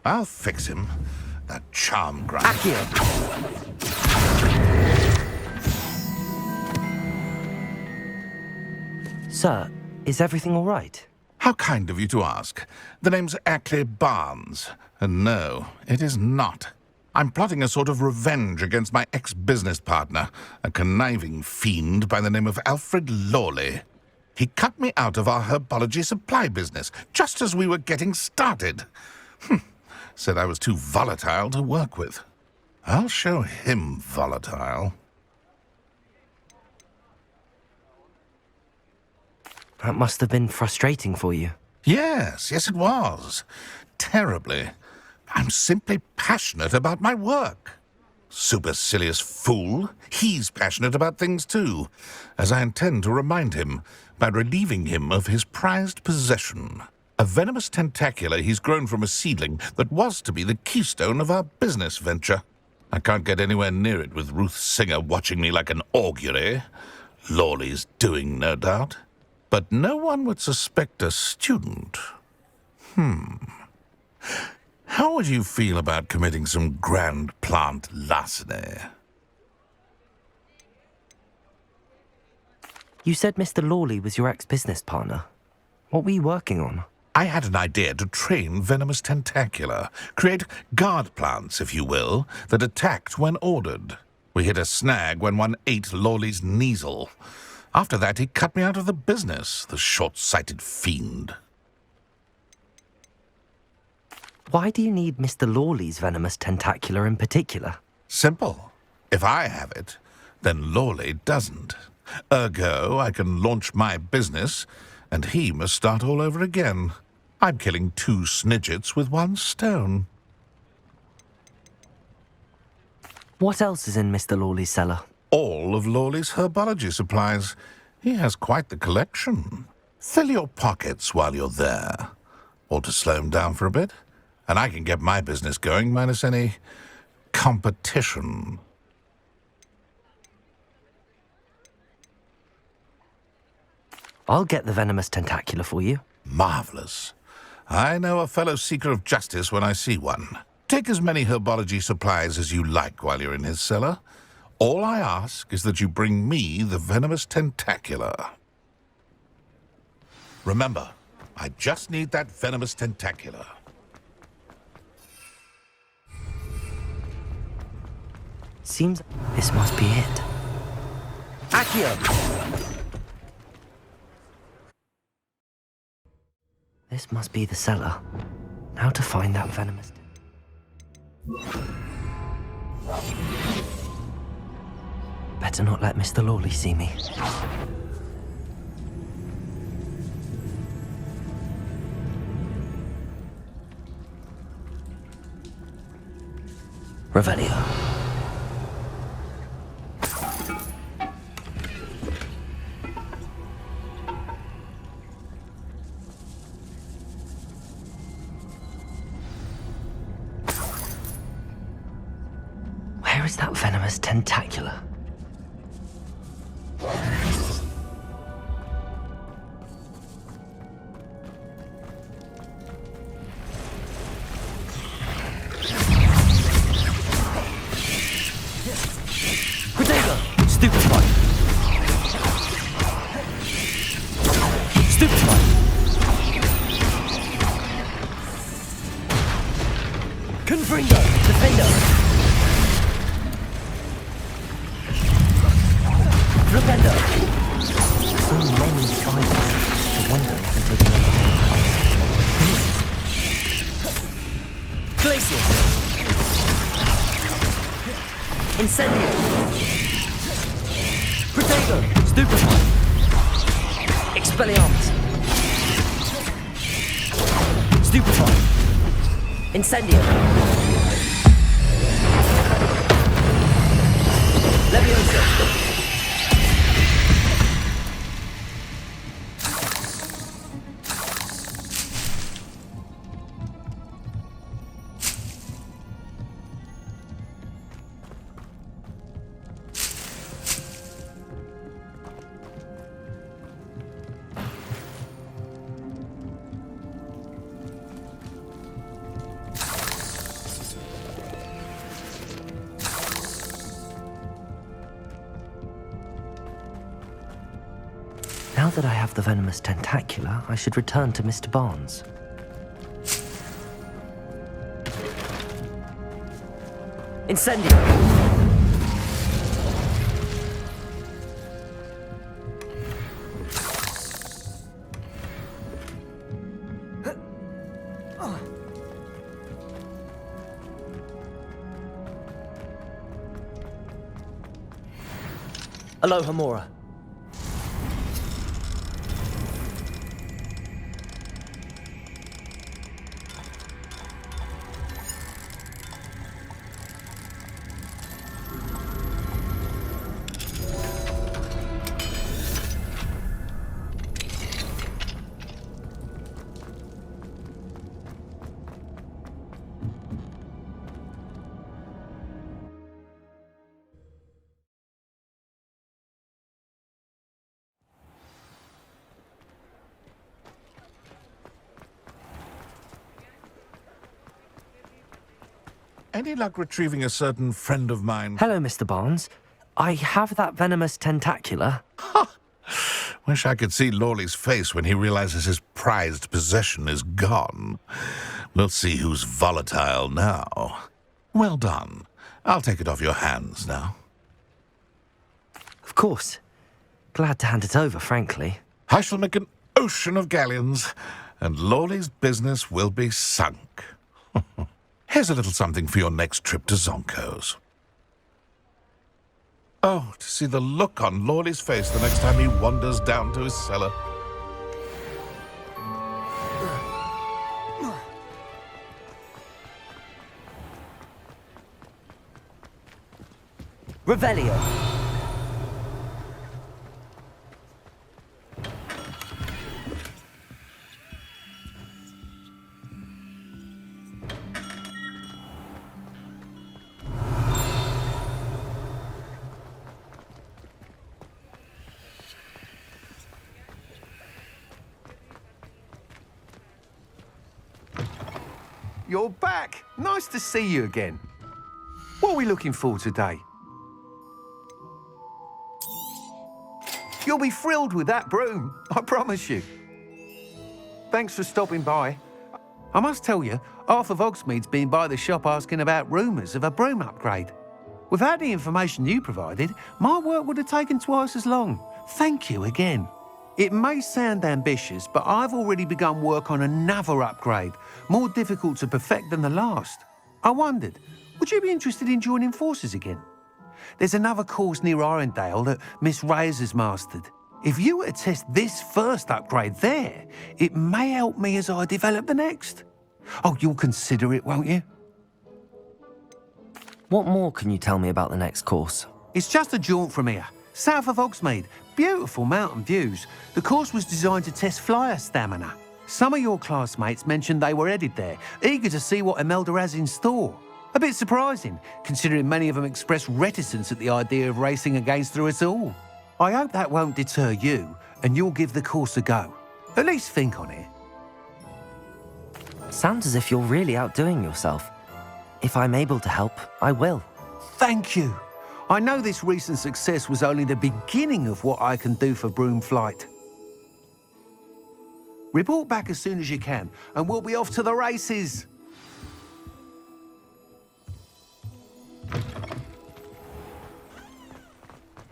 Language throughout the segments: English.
I'll fix him. That charm grinder. Accio! Sir, is everything all right? How kind of you to ask. The name's Ackley Barnes. And no, it is not. I'm plotting a sort of revenge against my ex-business partner, a conniving fiend by the name of Alfred Lawley. He cut me out of our herbology supply business, just as we were getting started. Said I was too volatile to work with. I'll show him volatile. That must have been frustrating for you. Yes, it was. Terribly. I'm simply passionate about my work. Supercilious fool. He's passionate about things too, as I intend to remind him by relieving him of his prized possession. A venomous tentacula he's grown from a seedling that was to be the keystone of our business venture. I can't get anywhere near it with Ruth Singer watching me like an augury. Lawley's doing, no doubt. But no one would suspect a student. How would you feel about committing some grand plant larceny? You said Mr. Lawley was your ex-business partner. What were you working on? I had an idea to train venomous tentacula, create guard plants, if you will, that attacked when ordered. We hit a snag when one ate Lawley's Kneasel. After that, he cut me out of the business, the short-sighted fiend. Why do you need Mr. Lawley's venomous tentacula in particular? Simple. If I have it, then Lawley doesn't. Ergo, I can launch my business, and he must start all over again. I'm killing 2 snidgets with 1 stone. What else is in Mr. Lawley's cellar? All of Lawley's herbology supplies. He has quite the collection. Fill your pockets while you're there. Or to slow him down for a bit, and I can get my business going minus any competition. I'll get the venomous tentacula for you. Marvelous. I know a fellow seeker of justice when I see one. Take as many herbology supplies as you like while you're in his cellar. All I ask is that you bring me the venomous tentacula. Remember, I just need that venomous tentacula. Seems this must be it. Accio! This must be the cellar. Now to find that venomous... Better not let Mr. Lawley see me. Revelio. Where is that venomous tentacula? Stupefy! Stupefy! Confringo! Defender! Flipendo! So many times. I wonder if I'm taking another. Glacier! Incendio! Protego! Stupefy! Expelliarmus! Stupefy! Incendio! Leviosa! that I have the venomous tentacula, I should return to Mr. Barnes. Incendio! Aloha Mora. Any luck retrieving a certain friend of mine? Hello, Mr. Barnes. I have that venomous tentacula. Wish I could see Lawley's face when he realizes his prized possession is gone. We'll see who's volatile now. Well done. I'll take it off your hands now. Of course. Glad to hand it over, frankly. I shall make an ocean of galleons, and Lawley's business will be sunk. Here's a little something for your next trip to Zonko's. Oh, to see the look on Lawley's face the next time he wanders down to his cellar. Revelio. You're back. Nice to see you again. What are we looking for today? You'll be thrilled with that broom, I promise you. Thanks for stopping by. I must tell you, Arthur Vogsmeade's been by the shop asking about rumours of a broom upgrade. Without the information you provided, my work would have taken twice as long. Thank you again. It may sound ambitious, but I've already begun work on another upgrade, more difficult to perfect than the last. I wondered, would you be interested in joining forces again? There's another course near Irondale that Miss Reyes has mastered. If you were to test this first upgrade there, it may help me as I develop the next. Oh, you'll consider it, won't you? What more can you tell me about the next course? It's just a jaunt from here, south of Hogsmeade. Beautiful mountain views. The course was designed to test flyer stamina. Some of your classmates mentioned they were headed there, eager to see what Imelda has in store. A bit surprising, considering many of them expressed reticence at the idea of racing against her at all. I hope that won't deter you, and you'll give the course a go. At least think on it. Sounds as if you're really outdoing yourself. If I'm able to help, I will. Thank you. I know this recent success was only the beginning of what I can do for broom flight. Report back as soon as you can, and we'll be off to the races.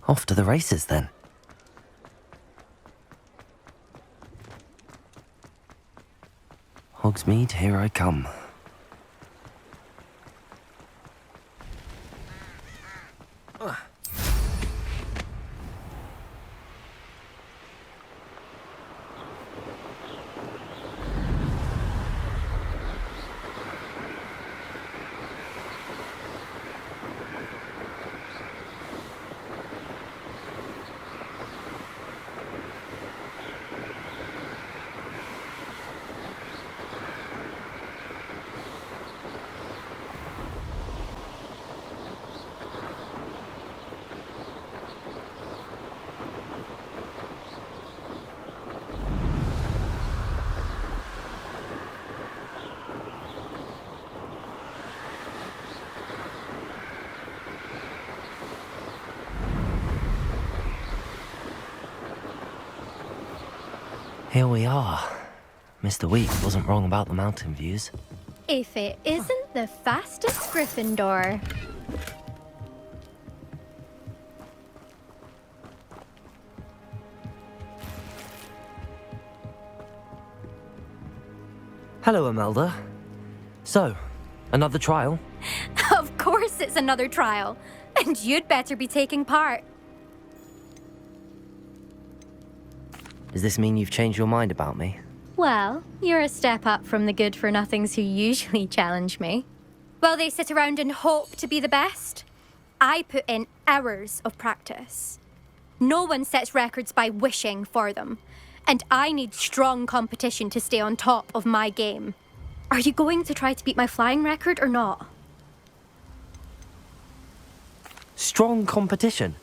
Off to the races, then. Hogsmeade, here I come. Here we are. Mr. Week wasn't wrong about the mountain views. If it isn't the fastest Gryffindor. Hello, Imelda. So, another trial? Of course it's another trial. And you'd better be taking part. Does this mean you've changed your mind about me? Well, you're a step up from the good-for-nothings who usually challenge me. While they sit around and hope to be the best, I put in hours of practice. No one sets records by wishing for them. And I need strong competition to stay on top of my game. Are you going to try to beat my flying record or not? Strong competition?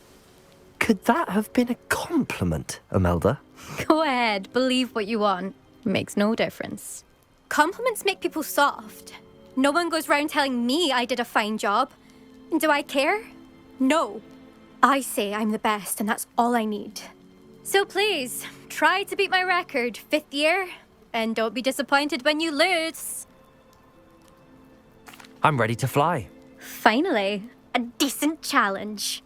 Could that have been a compliment, Imelda? Go ahead, believe what you want. Makes no difference. Compliments make people soft. No one goes round telling me I did a fine job. And do I care? No. I say I'm the best and that's all I need. So please, try to beat my record, 5th year, and don't be disappointed when you lose. I'm ready to fly. Finally, a decent challenge.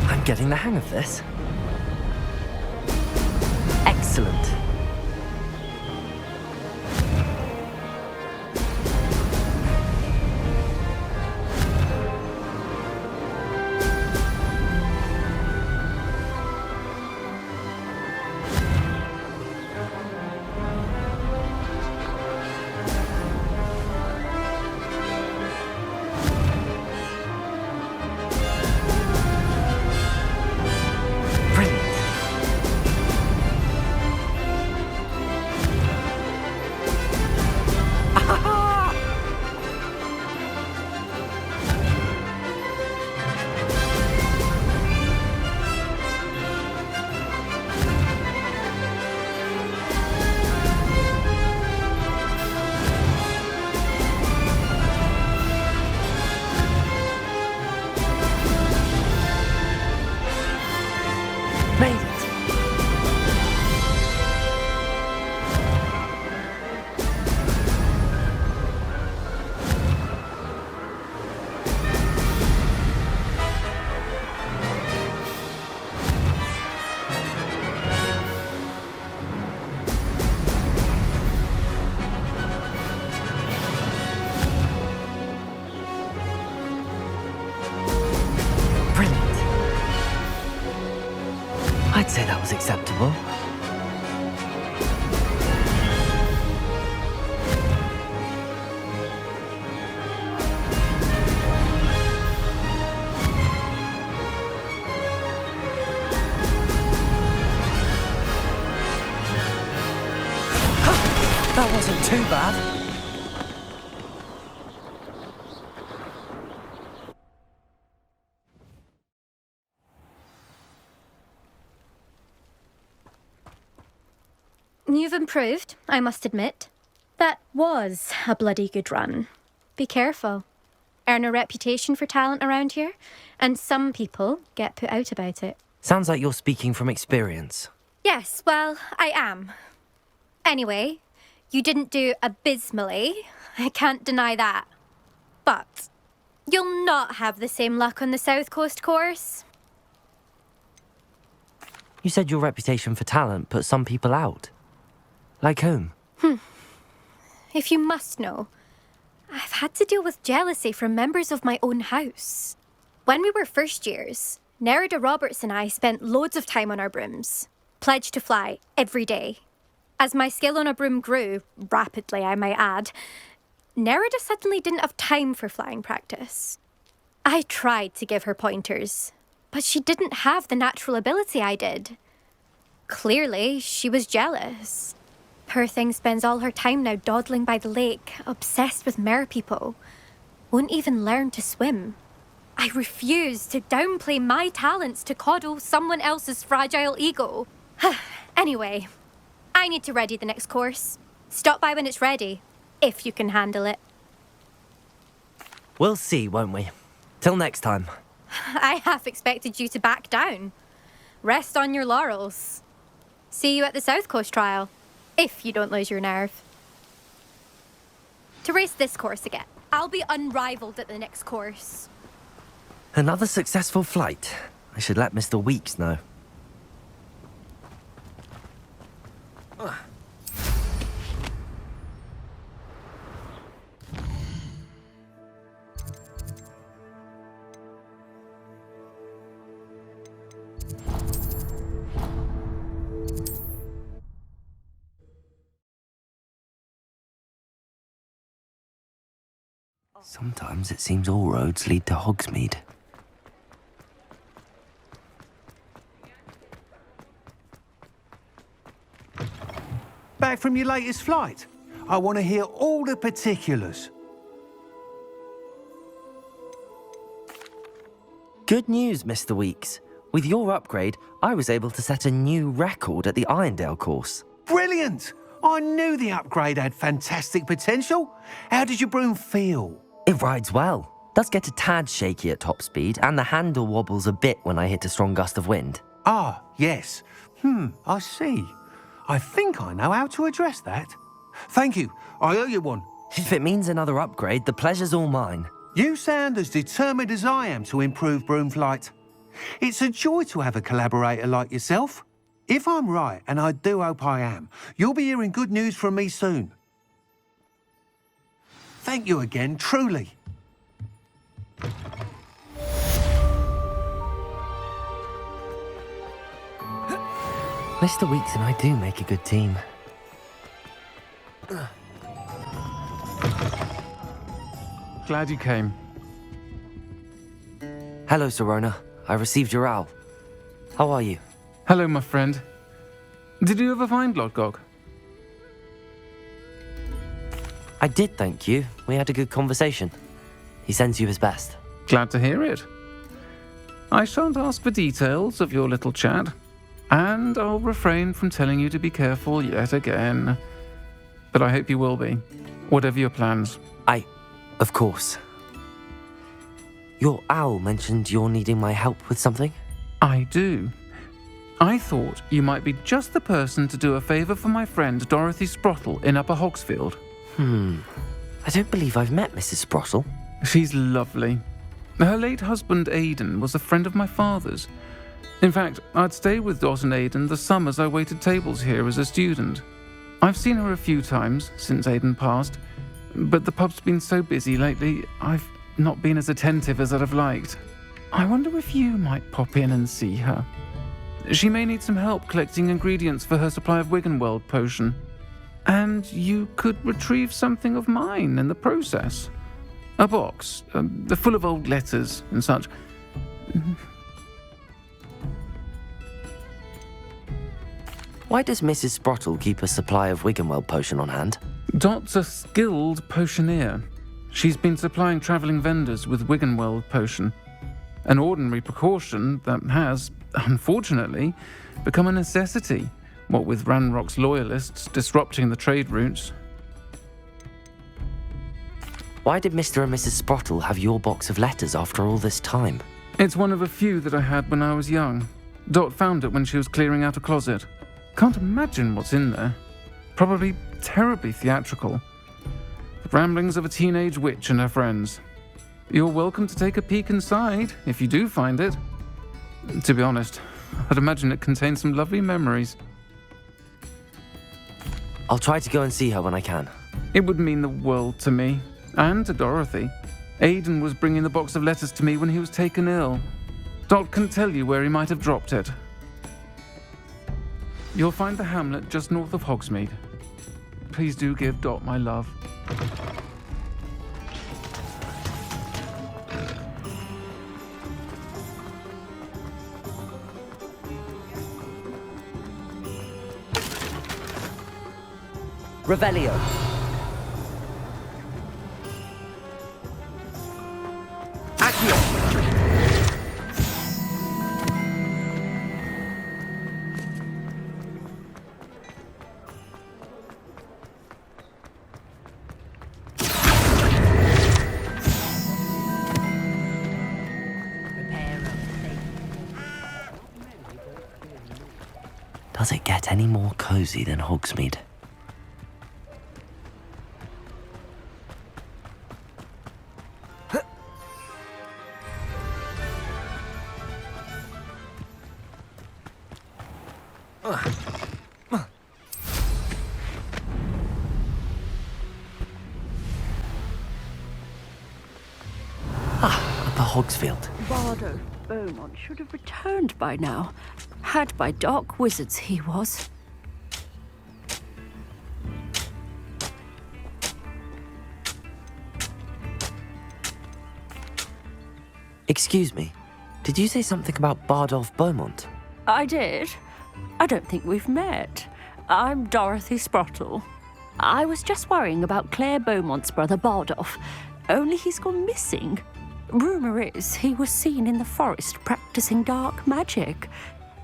I'm getting the hang of this. Excellent. Made it. Brilliant. I'd say that was acceptable. That wasn't too bad. You've improved, I must admit. That was a bloody good run. Be careful. Earn a reputation for talent around here, and some people get put out about it. Sounds like you're speaking from experience. Yes, well, I am. Anyway, you didn't do abysmally. I can't deny that. But you'll not have the same luck on the South Coast course. You said your reputation for talent put some people out. Like whom? If you must know, I've had to deal with jealousy from members of my own house. When we were first years, Nerida Roberts and I spent loads of time on our brooms, pledged to fly every day. As my skill on a broom grew, rapidly I might add, Nerida suddenly didn't have time for flying practice. I tried to give her pointers, but she didn't have the natural ability I did. Clearly, she was jealous. Poor thing spends all her time now dawdling by the lake, obsessed with merpeople. Won't even learn to swim. I refuse to downplay my talents to coddle someone else's fragile ego. Anyway, I need to ready the next course. Stop by when it's ready, if you can handle it. We'll see, won't we? Till next time. I half expected you to back down. Rest on your laurels. See you at the South Coast trial, if you don't lose your nerve. To race this course again, I'll be unrivaled at the next course. Another successful flight. I should let Mr. Weeks know. Sometimes it seems all roads lead to Hogsmeade. Back from your latest flight? I want to hear all the particulars. Good news, Mr. Weeks. With your upgrade, I was able to set a new record at the Irondale course. Brilliant! I knew the upgrade had fantastic potential. How did your broom feel? It rides well. Does get a tad shaky at top speed, and the handle wobbles a bit when I hit a strong gust of wind. Ah, yes. I see. I think I know how to address that. Thank you. I owe you one. If it means another upgrade, the pleasure's all mine. You sound as determined as I am to improve broom flight. It's a joy to have a collaborator like yourself. If I'm right, and I do hope I am, you'll be hearing good news from me soon. Thank you again, truly. Mr. Weeks and I do make a good team. Glad you came. Hello, Serona. I received your owl. How are you? Hello, my friend. Did you ever find Lodgok? I did, thank you. We had a good conversation. He sends you his best. Glad to hear it. I shan't ask for details of your little chat, and I'll refrain from telling you to be careful yet again. But I hope you will be, whatever your plans. Of course. Your owl mentioned you're needing my help with something? I do. I thought you might be just the person to do a favour for my friend Dorothy Sprottle in Upper Hogsfield. I don't believe I've met Mrs. Sprottle. She's lovely. Her late husband Aidan was a friend of my father's. In fact, I'd stay with Dot and Aidan the summers I waited tables here as a student. I've seen her a few times since Aidan passed, but the pub's been so busy lately, I've not been as attentive as I'd have liked. I wonder if you might pop in and see her. She may need some help collecting ingredients for her supply of Wiggenweld potion. And you could retrieve something of mine in the process. A box, full of old letters and such. Why does Mrs. Sprottle keep a supply of Wiggenweld potion on hand? Dot's a skilled potioneer. She's been supplying travelling vendors with Wiggenweld potion. An ordinary precaution that has, unfortunately, become a necessity, what with Ranrock's loyalists disrupting the trade routes. Why did Mr. and Mrs. Sprottle have your box of letters after all this time? It's one of a few that I had when I was young. Dot found it when she was clearing out a closet. Can't imagine what's in there. Probably terribly theatrical. The ramblings of a teenage witch and her friends. You're welcome to take a peek inside, if you do find it. To be honest, I'd imagine it contains some lovely memories. I'll try to go and see her when I can. It would mean the world to me, and to Dorothy. Aidan was bringing the box of letters to me when he was taken ill. Dot can tell you where he might have dropped it. You'll find the hamlet just north of Hogsmeade. Please do give Dot my love. Revelio. Does it get any more cozy than Hogsmeade? Upper Hogsfield. Bardo Beaumont should have returned by now. Had by dark wizards he was. Excuse me, did you say something about Bardolph Beaumont? I did. I don't think we've met. I'm Dorothy Sprottle. I was just worrying about Claire Beaumont's brother Bardolph, only he's gone missing. Rumour is he was seen in the forest practicing dark magic.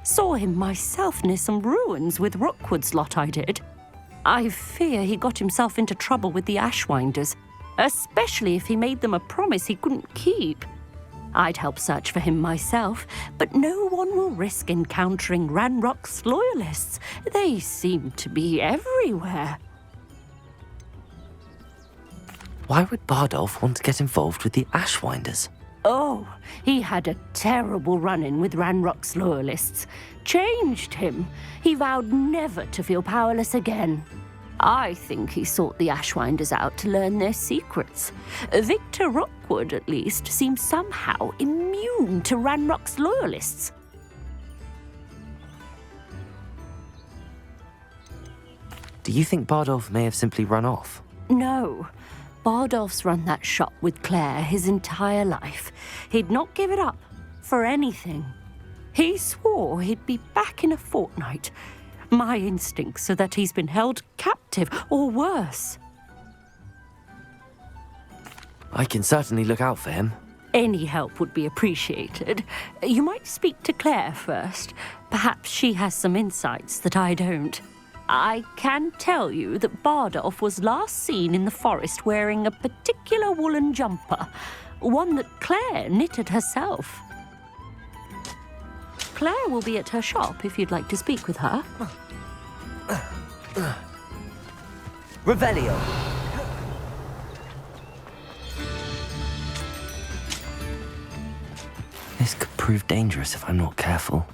Saw him myself near some ruins with Rookwood's lot I did. I fear he got himself into trouble with the Ashwinders, especially if he made them a promise he couldn't keep. I'd help search for him myself, but no one will risk encountering Ranrock's loyalists. They seem to be everywhere. Why would Bardolph want to get involved with the Ashwinders? Oh, he had a terrible run-in with Ranrock's loyalists. Changed him. He vowed never to feel powerless again. I think he sought the Ashwinders out to learn their secrets. Victor Rookwood, at least, seems somehow immune to Ranrock's loyalists. Do you think Bardolph may have simply run off? No. Bardolph's run that shop with Claire his entire life. He'd not give it up for anything. He swore he'd be back in a fortnight. My instincts are that he's been held captive, or worse. I can certainly look out for him. Any help would be appreciated. You might speak to Claire first. Perhaps she has some insights that I don't. I can tell you that Bardolph was last seen in the forest wearing a particular woolen jumper, one that Claire knitted herself. Claire will be at her shop if you'd like to speak with her. Revelio. This could prove dangerous if I'm not careful.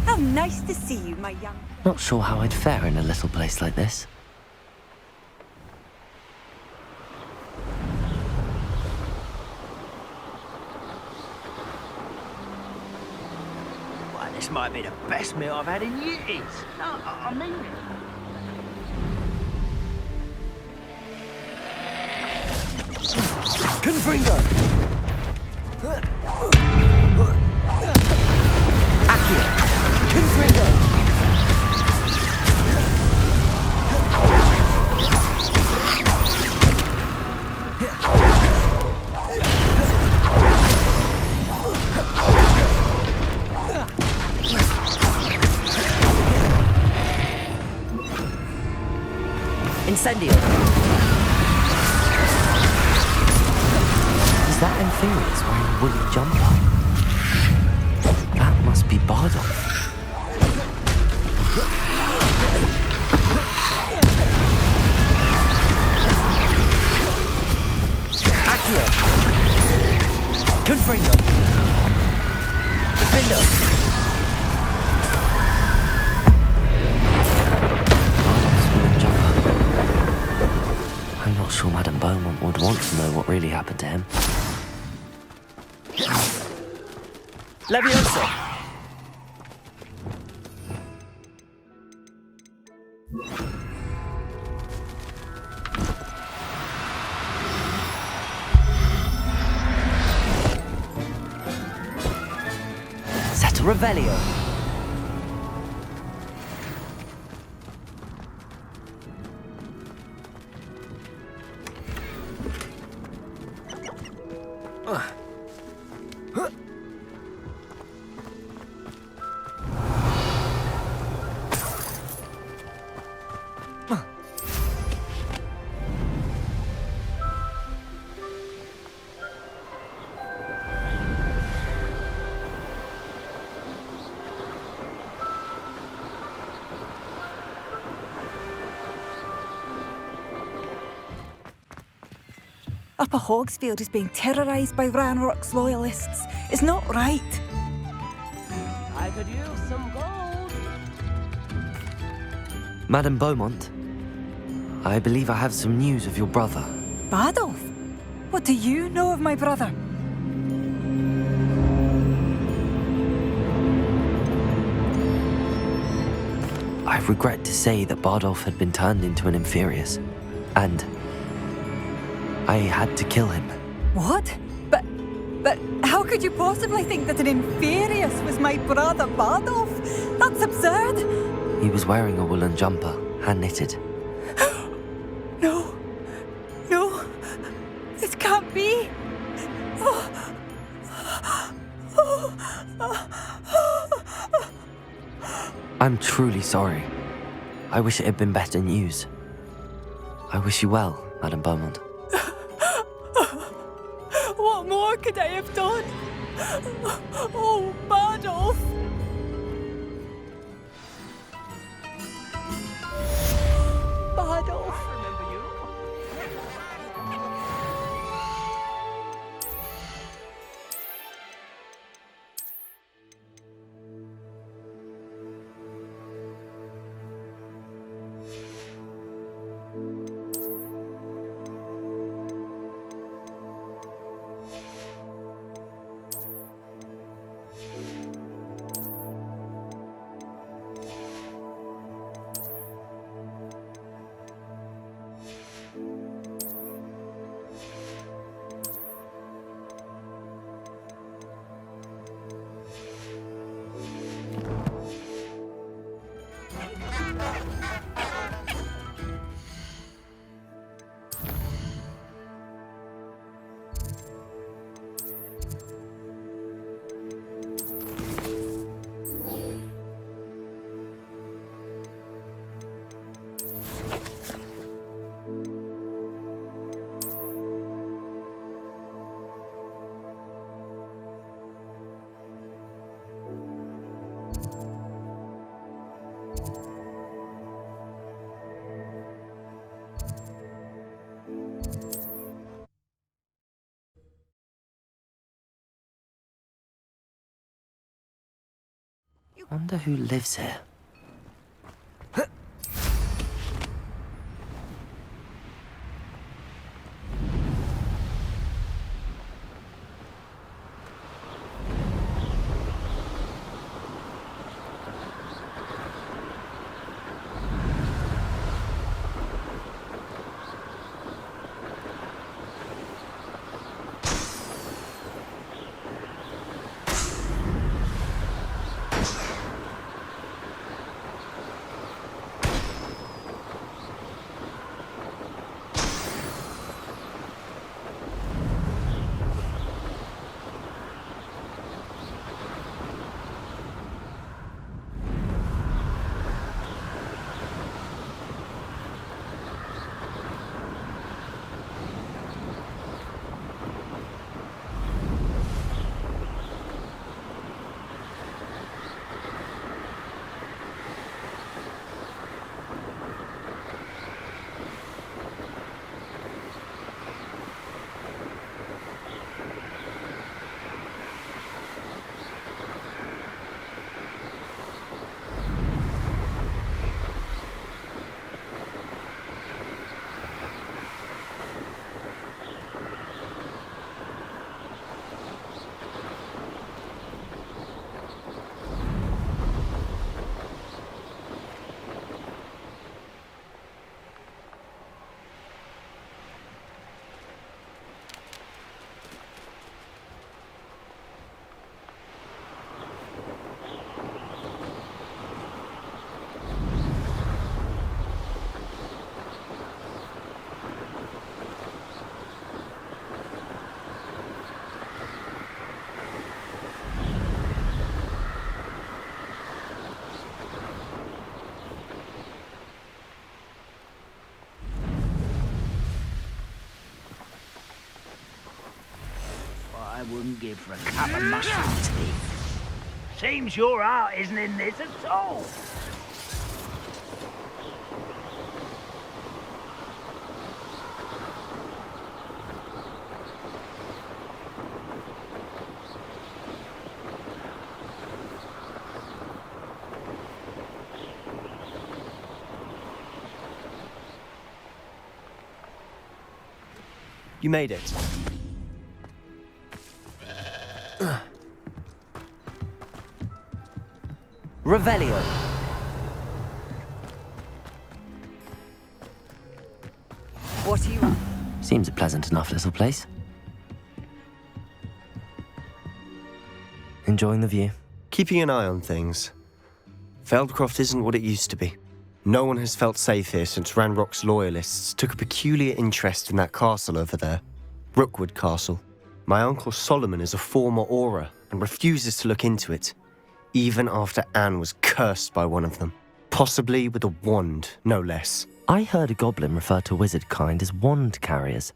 How nice to see you, my young... Not sure how I'd fare in a little place like this. Well, this might be the best meal I've had in years. No, I mean it. Confringo! Accio! Confringo! Incendio! Is that Inferior's wearing a woolly jumper? That must be Bardolph. Accio! Confringo! Defendo! I'm not sure Madame Beaumont would want to know what really happened to him. Leviosa! Set a Revelio! Upper Hogsfield is being terrorised by Ranrock's loyalists. It's not right. I could use some gold. Madame Beaumont, I believe I have some news of your brother. Badolf? What do you know of my brother? I regret to say that Bardolph had been turned into an Inferius, and I had to kill him. What? But how could you possibly think that an Inferius was my brother Badolf? That's absurd. He was wearing a woolen jumper, hand-knitted. No. No. This can't be. I'm truly sorry. I wish it had been better news. I wish you well, Madame Beaumont. What more could I have done? Oh, Badolf! Badolf! Remember you? Wonder who lives here. wouldn't give for a cup of muscle tea. Seems your heart isn't in this at all. You made it. Revelio. What are you... Seems a pleasant enough little place. Enjoying the view. Keeping an eye on things. Feldcroft isn't what it used to be. No one has felt safe here since Ranrock's loyalists took a peculiar interest in that castle over there. Rookwood Castle. My uncle Solomon is a former Auror and refuses to look into it, even after Anne was cursed by one of them. Possibly with a wand, no less. I heard a goblin refer to wizard kind as wand carriers.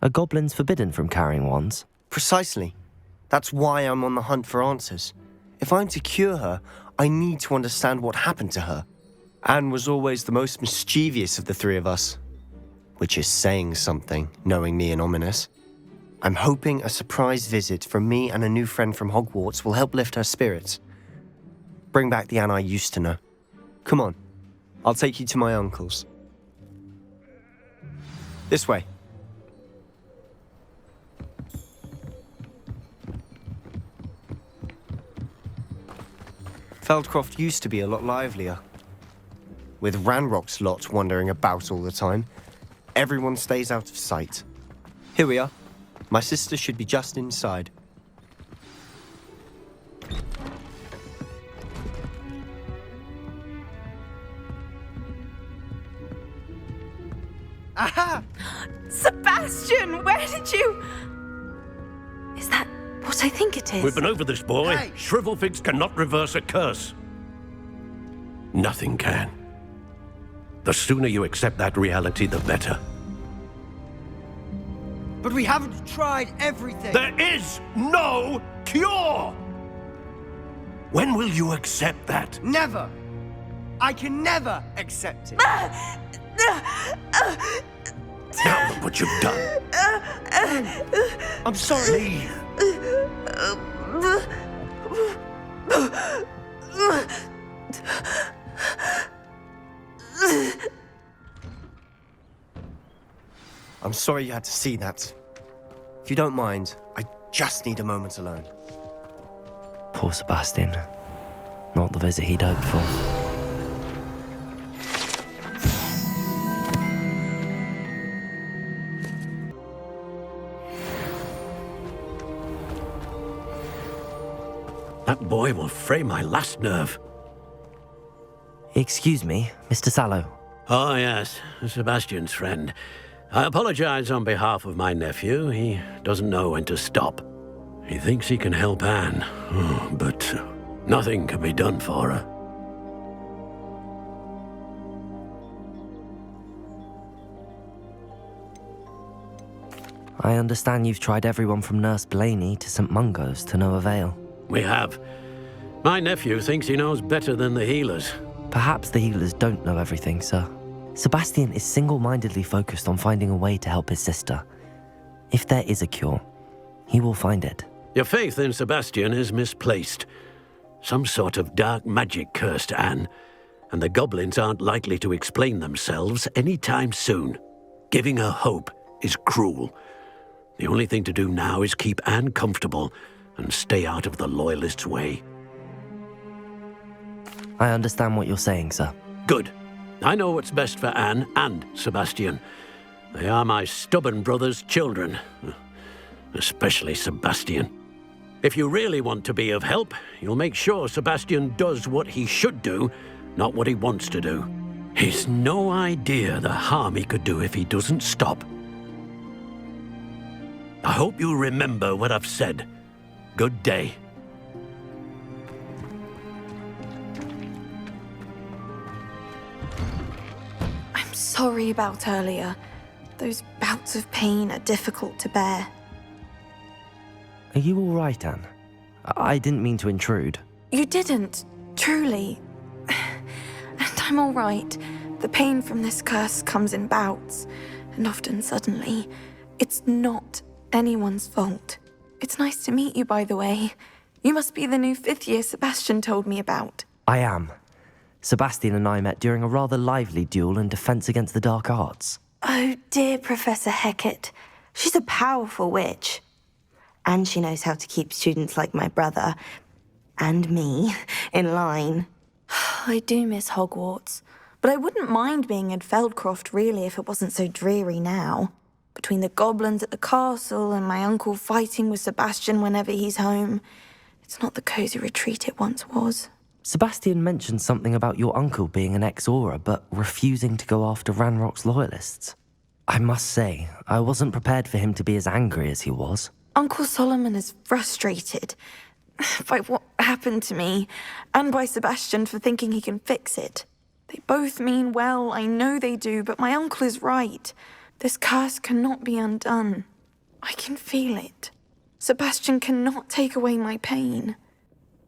Are goblins forbidden from carrying wands? Precisely. That's why I'm on the hunt for answers. If I'm to cure her, I need to understand what happened to her. Anne was always the most mischievous of the three of us. Which is saying something, knowing me and Ominous. I'm hoping a surprise visit from me and a new friend from Hogwarts will help lift her spirits. Bring back the Anne I used to know. Come on, I'll take you to my uncle's. This way. Feldcroft used to be a lot livelier. With Ranrock's lot wandering about all the time, everyone stays out of sight. Here we are. My sister should be just inside. Aha! Sebastian, where did you... Is that what I think it is? We've been over this, boy. Hey! Shrivelfigs cannot reverse a curse. Nothing can. The sooner you accept that reality, the better. But we haven't tried everything. There is no cure! When will you accept that? Never. I can never accept it. Now look what you've done. I'm sorry. Leave. I'm sorry you had to see that. If you don't mind, I just need a moment alone. Poor Sebastian. Not the visit he'd hoped for. That boy will fray my last nerve. Excuse me, Mr. Sallow. Oh, yes, Sebastian's friend. I apologize on behalf of my nephew. He doesn't know when to stop. He thinks he can help Anne, but nothing can be done for her. I understand you've tried everyone from Nurse Blaney to St. Mungo's to no avail. We have. My nephew thinks he knows better than the healers. Perhaps the healers don't know everything, sir. Sebastian is single-mindedly focused on finding a way to help his sister. If there is a cure, he will find it. Your faith in Sebastian is misplaced. Some sort of dark magic cursed Anne, and the goblins aren't likely to explain themselves anytime soon. Giving her hope is cruel. The only thing to do now is keep Anne comfortable and stay out of the Loyalists' way. I understand what you're saying, sir. Good. I know what's best for Anne and Sebastian. They are my stubborn brother's children. Especially Sebastian. If you really want to be of help, you'll make sure Sebastian does what he should do, not what he wants to do. He's no idea the harm he could do if he doesn't stop. I hope you remember what I've said. Good day. I'm sorry about earlier. Those bouts of pain are difficult to bear. Are you all right, Anne? I didn't mean to intrude. You didn't, truly. And I'm all right. The pain from this curse comes in bouts, and often suddenly. It's not anyone's fault. It's nice to meet you, by the way. You must be the new 5th year Sebastian told me about. I am. Sebastian and I met during a rather lively duel in defense against the dark arts. Oh, dear Professor Hecat. She's a powerful witch. And she knows how to keep students like my brother, and me, in line. I do miss Hogwarts, but I wouldn't mind being in Feldcroft, really, if it wasn't so dreary now. Between the goblins at the castle and my uncle fighting with Sebastian whenever he's home, it's not the cosy retreat it once was. Sebastian mentioned something about your uncle being an ex-Auror, but refusing to go after Ranrock's loyalists. I must say, I wasn't prepared for him to be as angry as he was. Uncle Solomon is frustrated by what happened to me, and by Sebastian for thinking he can fix it. They both mean well, I know they do, but my uncle is right. This curse cannot be undone. I can feel it. Sebastian cannot take away my pain.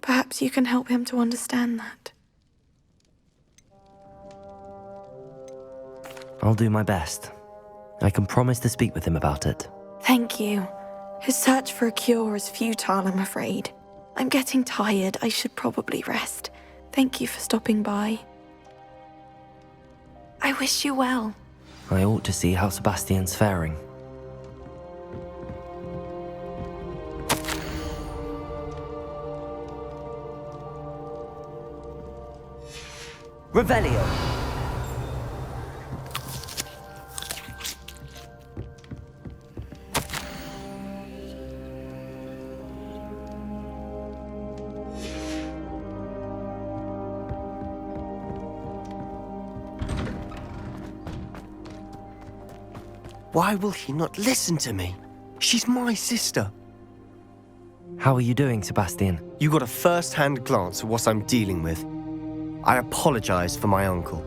Perhaps you can help him to understand that. I'll do my best. I can promise to speak with him about it. Thank you. His search for a cure is futile, I'm afraid. I'm getting tired. I should probably rest. Thank you for stopping by. I wish you well. I ought to see how Sebastian's faring. Revelio. Why will he not listen to me? She's my sister. How are you doing, Sebastian? You got a first-hand glance at what I'm dealing with. I apologize for my uncle.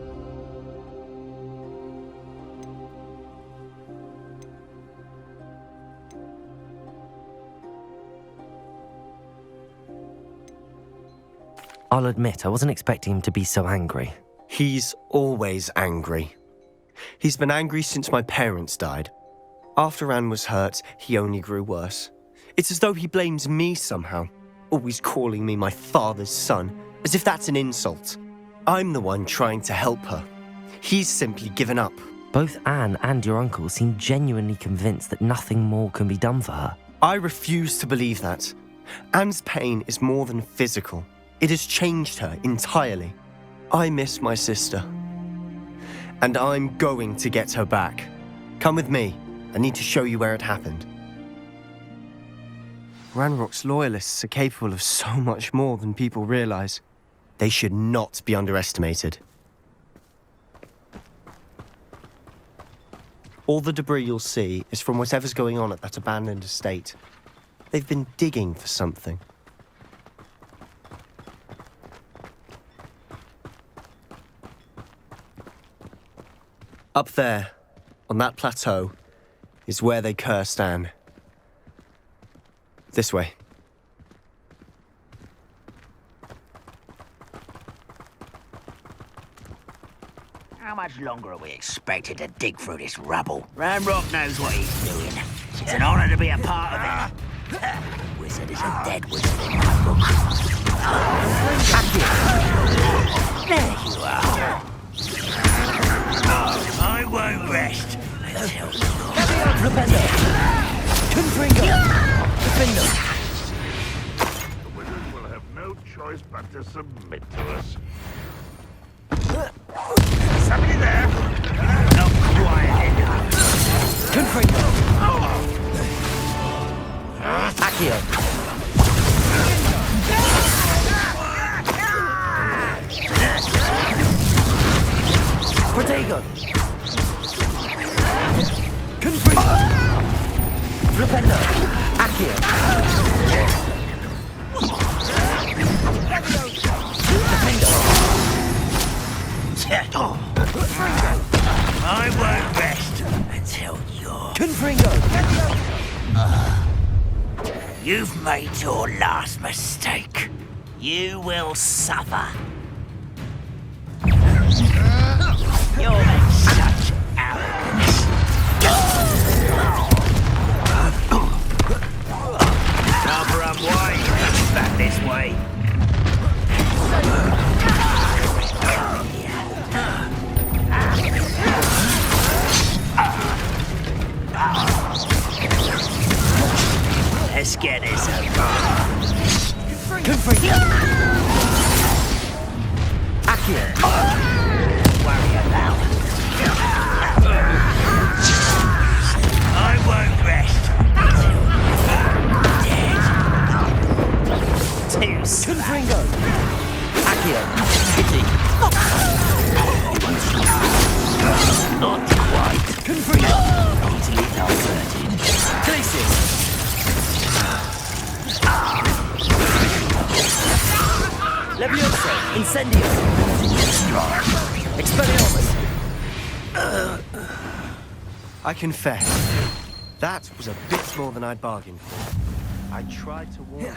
I'll admit, I wasn't expecting him to be so angry. He's always angry. He's been angry since my parents died. After Anne was hurt, he only grew worse. It's as though he blames me somehow, always calling me my father's son, as if that's an insult. I'm the one trying to help her. He's simply given up. Both Anne and your uncle seem genuinely convinced that nothing more can be done for her. I refuse to believe that. Anne's pain is more than physical. It has changed her entirely. I miss my sister. And I'm going to get her back. Come with me. I need to show you where it happened. Ranrock's loyalists are capable of so much more than people realize. They should not be underestimated. All the debris you'll see is from whatever's going on at that abandoned estate. They've been digging for something. Up there, on that plateau, is where they cursed Anne. This way. How much longer are we expected to dig through this rubble? Ranrock knows what he's doing. It's an honor to be a part of it. Wizard is a dead wizard in my book. There you are. I won't rest until Rependo. Confringo. Defendo. The wizards will have no choice but to submit to us. somebody there. Not quiet enough. Confringo. Accio. Protego. Confringo. Rependo. Accio. I won't rest until you're... Confringo. You've made your last mistake. You will suffer. You're in such arrogance. Rather unwise coming back this way. Let's get this over. Confront. Accurate. Worry about. I won't rest until you're dead. Too slow. Accio. Kitty. Not quite. Confringo. Easily diverted. Glacius. Levioso, Incendio, Expelliarmus. I confess, that was a bit more than I'd bargained for. I tried to warn you.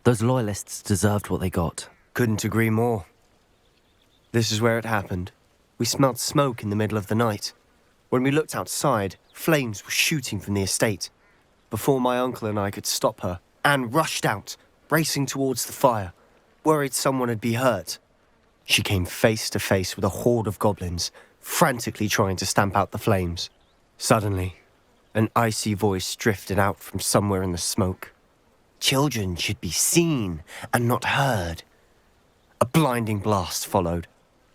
Those loyalists deserved what they got. Couldn't agree more. This is where it happened. We smelled smoke in the middle of the night. When we looked outside, flames were shooting from the estate. Before my uncle and I could stop her, Anne rushed out, racing towards the fire, worried someone had been hurt. She came face to face with a horde of goblins, frantically trying to stamp out the flames. Suddenly, an icy voice drifted out from somewhere in the smoke. Children should be seen and not heard. A blinding blast followed.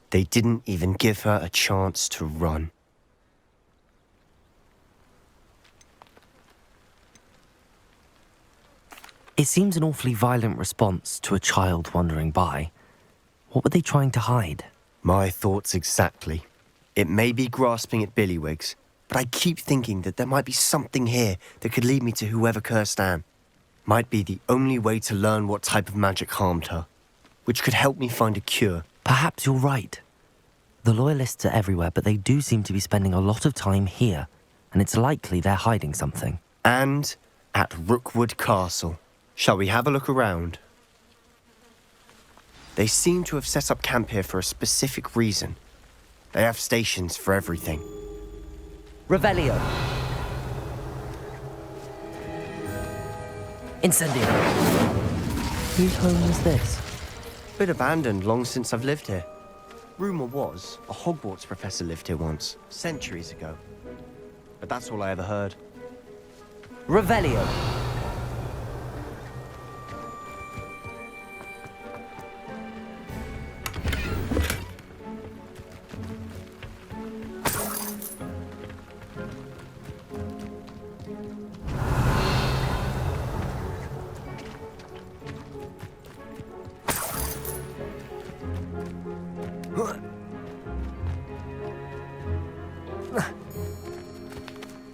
They didn't even give her a chance to run. It seems an awfully violent response to a child wandering by. What were they trying to hide? My thoughts exactly. It may be grasping at billywhigs, but I keep thinking that there might be something here that could lead me to whoever cursed Anne. Might be the only way to learn what type of magic harmed her, which could help me find a cure. Perhaps you're right. The loyalists are everywhere, but they do seem to be spending a lot of time here, and it's likely they're hiding something. And at Rookwood Castle. Shall we have a look around? They seem to have set up camp here for a specific reason. They have stations for everything. Revelio. Incendio. Whose home is this? Been abandoned long since I've lived here. Rumour was a Hogwarts professor lived here once, centuries ago. But that's all I ever heard. Revelio.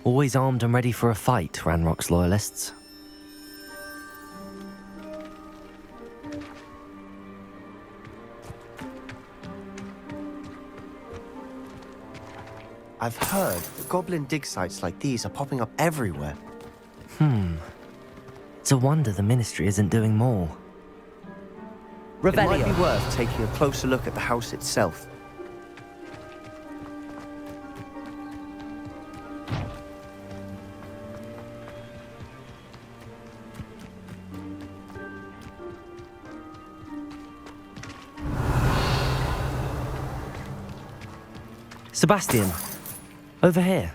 Always armed and ready for a fight, Ranrock's loyalists. I've heard that goblin dig sites like these are popping up everywhere. It's a wonder the Ministry isn't doing more. It might be worth taking a closer look at the house itself. Sebastian, over here.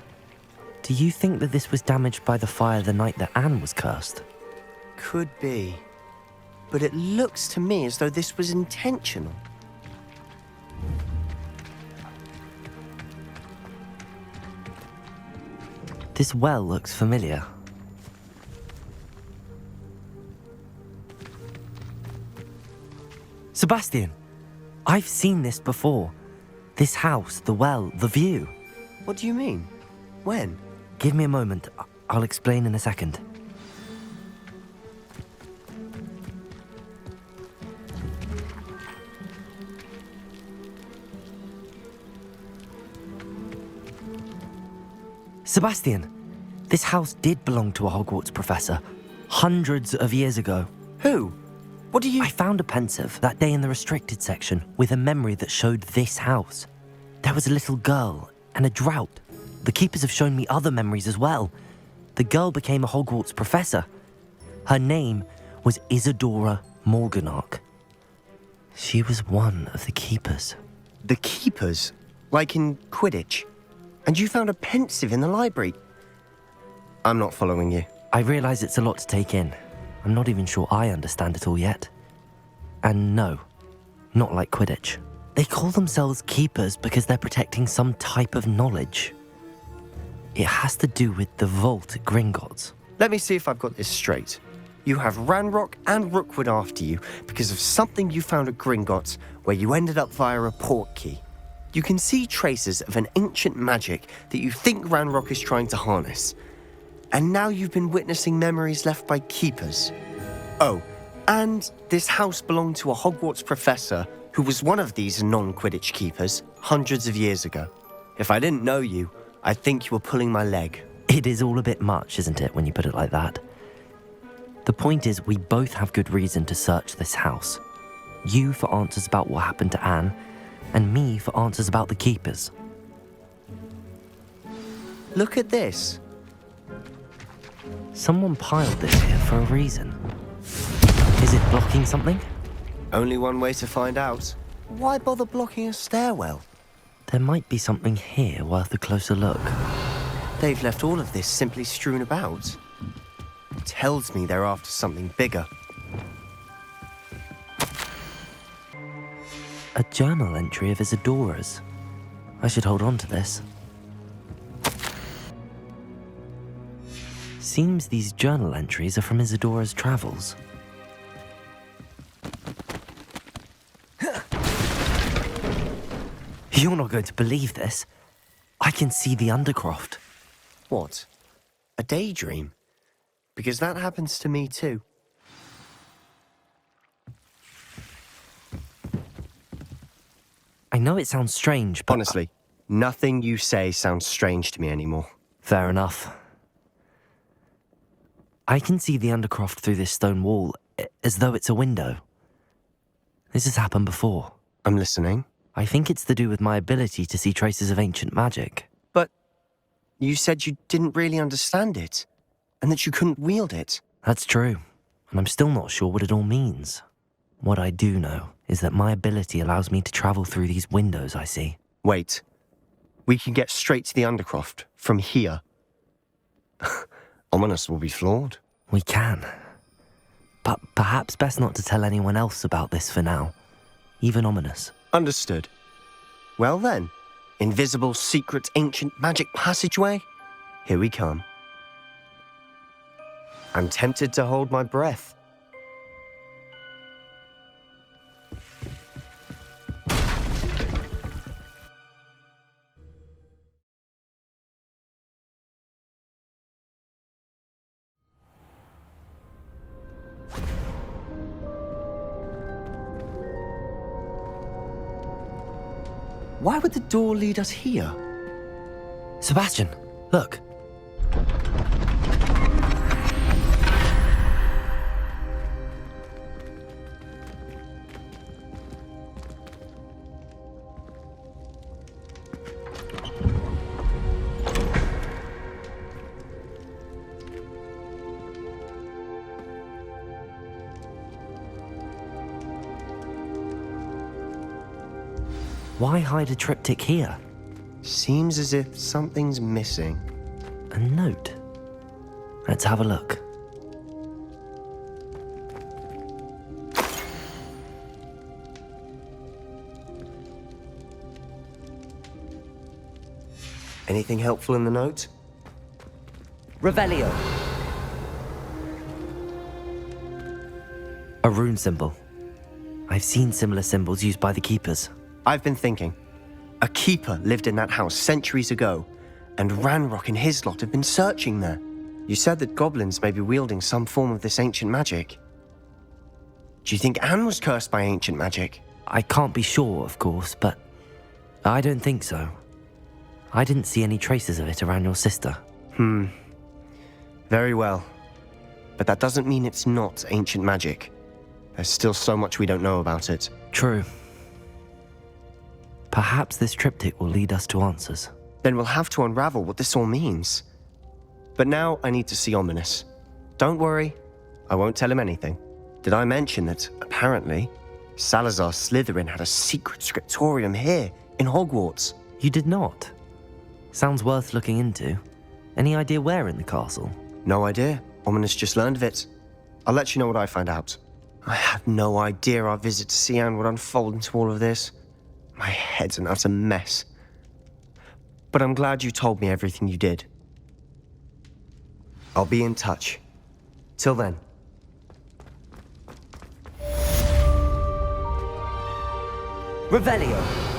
Do you think that this was damaged by the fire the night that Anne was cursed? Could be. But it looks to me as though this was intentional. This well looks familiar. Sebastian, I've seen this before. This house, the well, the view. What do you mean? When? Give me a moment. I'll explain in a second. Sebastian, this house did belong to a Hogwarts professor hundreds of years ago. Who? What do you... I found a pensive that day in the restricted section with a memory that showed this house. There was a little girl and a drought. The keepers have shown me other memories as well. The girl became a Hogwarts professor. Her name was Isadora Morganach. She was one of the keepers. The keepers? Like in Quidditch? And you found a pensive in the library? I'm not following you. I realise it's a lot to take in. I'm not even sure I understand it all yet. And no, not like Quidditch. They call themselves keepers because they're protecting some type of knowledge. It has to do with the vault at Gringotts. Let me see if I've got this straight. You have Ranrock and Rookwood after you because of something you found at Gringotts where you ended up via a portkey. You can see traces of an ancient magic that you think Ranrock is trying to harness. And now you've been witnessing memories left by keepers. Oh, and this house belonged to a Hogwarts professor who was one of these non-Quidditch keepers hundreds of years ago. If I didn't know you, I'd think you were pulling my leg. It is all a bit much, isn't it, when you put it like that? The point is, we both have good reason to search this house. You for answers about what happened to Anne, and me for answers about the keepers. Look at this. Someone piled this here for a reason. Is it blocking something? Only one way to find out. Why bother blocking a stairwell? There might be something here worth a closer look. They've left all of this simply strewn about. Tells me they're after something bigger. A journal entry of Isadora's. I should hold on to this. Seems these journal entries are from Isadora's travels. You're not going to believe this. I can see the Undercroft. What? A daydream? Because that happens to me too. I know it sounds strange, but... Honestly, nothing you say sounds strange to me anymore. Fair enough. I can see the Undercroft through this stone wall, as though it's a window. This has happened before. I'm listening. I think it's to do with my ability to see traces of ancient magic. But you said you didn't really understand it, and that you couldn't wield it. That's true, and I'm still not sure what it all means. What I do know is that my ability allows me to travel through these windows I see. Wait. We can get straight to the Undercroft from here. Ominous will be flawed. We can. But perhaps best not to tell anyone else about this for now. Even Ominous. Understood. Well then, invisible, secret, ancient magic passageway? Here we come. I'm tempted to hold my breath. Why would the door lead us here? Sebastian, look. Why hide a triptych here? Seems as if something's missing. A note. Let's have a look. Anything helpful in the note? Revelio. A rune symbol. I've seen similar symbols used by the keepers. I've been thinking. A keeper lived in that house centuries ago, and Ranrock and his lot have been searching there. You said that goblins may be wielding some form of this ancient magic. Do you think Anne was cursed by ancient magic? I can't be sure, of course, but I don't think so. I didn't see any traces of it around your sister. Very well. But that doesn't mean it's not ancient magic. There's still so much we don't know about it. True. Perhaps this triptych will lead us to answers. Then we'll have to unravel what this all means. But now I need to see Ominous. Don't worry, I won't tell him anything. Did I mention that, apparently, Salazar Slytherin had a secret scriptorium here, in Hogwarts? You did not? Sounds worth looking into. Any idea where in the castle? No idea. Ominous just learned of it. I'll let you know what I find out. I had no idea our visit to Cian would unfold into all of this. My head's an utter mess. But I'm glad you told me everything you did. I'll be in touch. Till then. Revelio.